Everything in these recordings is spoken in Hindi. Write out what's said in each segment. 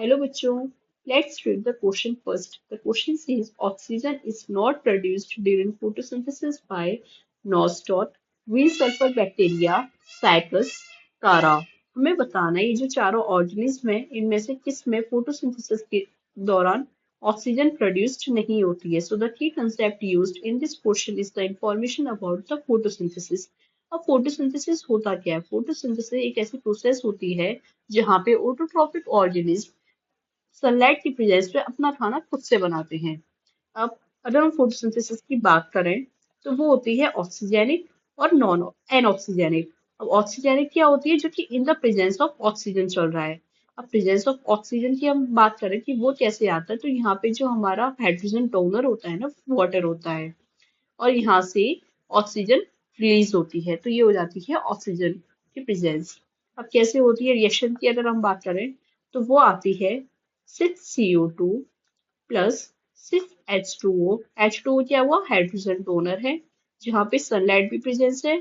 हेलो बच्चों, let's read the question first. The question says oxygen is not produced during photosynthesis by Nostoc, wheel sulphur bacteria, cypress, Chara. हमें बताना है ये जो चारों ऑर्गेनिज्म है इनमें से किस में फोटोसिंथेसिस के दौरान ऑक्सीजन प्रोड्यूस्ड नहीं होती है. So the key concept used in this question is the information about the photosynthesis. अब फोटोसिंथेसिस होता क्या है? फोटोसिंथेसिस एक ऐसी प्रोसेस होती है जहाँ पे ऑटोट्रॉपिक ऑर्गेनिज्म सनलाइट की प्रेजेंस में अपना खाना खुद से बनाते हैं. अब अगर हम फोटोसिंथेसिस की बात करें तो वो होती है ऑक्सीजेनिक और नॉन एनऑक्सीजेनिक. अब ऑक्सीजेनिक क्या होती है? जो कि in the presence of oxygen चल रहा है. अब प्रेजेंस ऑफ ऑक्सीजन की हम बात करें कि वो कैसे आता है, तो यहाँ पे जो हमारा हाइड्रोजन डोनर होता है ना, वाटर होता है, और यहाँ से ऑक्सीजन रिलीज होती है, तो ये हो जाती है ऑक्सीजन की प्रेजेंस. अब कैसे होती है रिएक्शन की अगर हम बात करें तो वो आती है 6CO2 प्लस 6H2O. H2O क्या हुआ? हाइड्रोजन डोनर है, जहाँ पे सनलाइट भी प्रेजेंस है,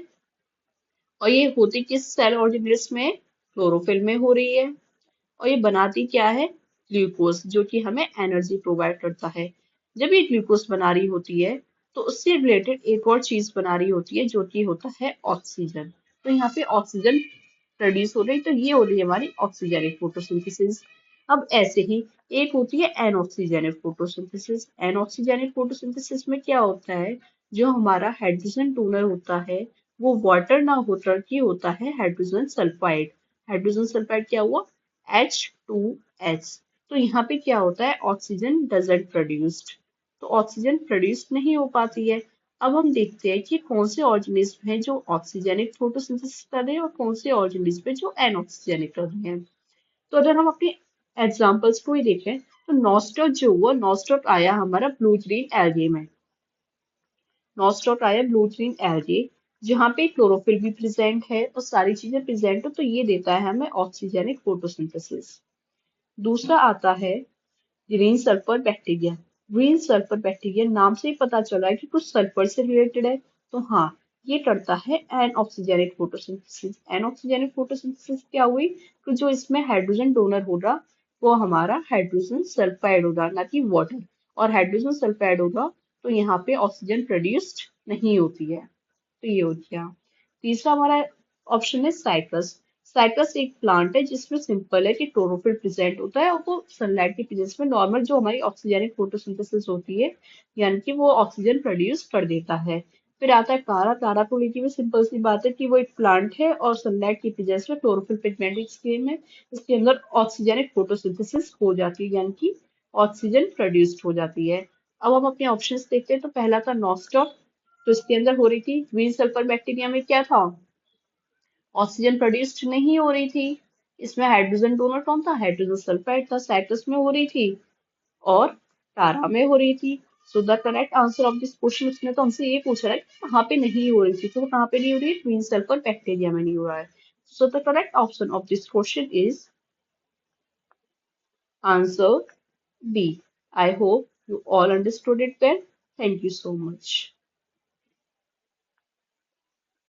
और ये होती किस सेल ऑर्गेनिज्म में? क्लोरोफिल में हो रही है. और ये बनाती क्या है? ग्लूकोज, जो कि हमें एनर्जी प्रोवाइड करता है. जब ये ग्लूकोज बना रही होती है तो उससे रिलेटेड एक और चीज बना रही होती है जो कि होता है ऑक्सीजन. तो यहाँ पे ऑक्सीजन प्रोड्यूस हो रही, तो ये हो रही है हमारी ऑक्सीजेनिक फोटोसिंथेसिस. अब ऐसे ही एक होती है एनऑक्सीजेनिक फोटोसिंथेसिस. एनऑक्सीजेनिक फोटोसिंथेसिस में क्या होता है? जो हमारा हाइड्रोजन टोनर होता है वो वाटर ना होकर के होता है हाइड्रोजन सल्फाइड. हाइड्रोजन सल्फाइड क्या हुआ? H2S. तो यहाँ पे क्या होता है? ऑक्सीजन डजंट प्रोड्यूस्ड, तो ऑक्सीजन प्रोड्यूस नहीं हो पाती है. अब हम देखते हैं कि कौन से ऑर्गेनिज्म हैं जो ऑक्सीजेनिक फोटोसिंथेसिस कर रहे हैं और कौन से ऑर्गेनिज्म हैं जो एनऑक्सीजेनिक कर रहे हैं. तो अगर हम अपने एग्जांपल्स को ही देखें तो नॉस्टॉक जो हुआ, नॉस्टॉक आया हमारा ब्लू ग्रीन एल्गे में. नॉस्टॉक आया ब्लू ग्रीन एल्गे, जहाँ पे क्लोरोफिल भी प्रेजेंट है और सारी चीजें प्रेजेंट हो, तो ये देता है हमें ऑक्सीजेनिक फोटोसिंथेसिस. दूसरा आता है green sulphur bacteria. Green sulphur bacteria नाम से ही पता चला है कि कुछ सल्फर से रिलेटेड है, तो हाँ, ये करता है एनऑक्सीजेनिक फोटोसिंथेसिस. एनऑक्सीजेनिक फोटोसिंथेसिस क्या हुई कि जो इसमें हाइड्रोजन डोनर होगा वो हमारा हाइड्रोजन सल्फाइड होगा, ना कि वाटर. और हाइड्रोजन सल्फाइड होगा तो यहाँ पे ऑक्सीजन प्रोड्यूस्ड नहीं होती है. तो ये हो गया. तीसरा हमारा ऑप्शन है साइप्रस. साइप्रस एक प्लांट है जिसमें सिंपल है कि क्लोरोफिल प्रेजेंट होता है और वो सनलाइट की प्रेजेंस में नॉर्मल जो हमारी ऑक्सीजनिक फोटोसिंथेसिस होती है, यानी कि वो ऑक्सीजन प्रोड्यूस कर देता है. फिर आता है तारा. तारा को लेके भी सिंपल सी बात है कि वो एक प्लांट है और सनलाइट की प्रेजेंस में क्लोरोफिल पिगमेंटेड स्कीम है, इसके अंदर ऑक्सीजनिक फोटोसिंथेसिस हो जाती है, यानी कि ऑक्सीजन प्रोड्यूस्ड हो जाती है. अब हम अपने ऑप्शंस देखते हैं. तो पहला था नॉस्टॉक, तो इसके अंदर हो रही थी. ग्रीन सल्फर बैक्टीरिया में क्या था? ऑक्सीजन प्रोड्यूस्ड नहीं हो रही थी. इसमें हाइड्रोजन डोनर कौन था? हाइड्रोजन सल्फाइड था. साइप्रस में हो रही थी और तारा में हो रही थी. So the correct answer of this question, उसने तो हमसे ये पूछा है कि कहाँ पे नहीं हो रही थी, तो कहाँ पे नहीं हो रही है? ग्रीन सल्फर बैक्टीरिया में नहीं हो रहा है. So the correct option of this question is answer B. I hope you all understood it well. Thank you so much.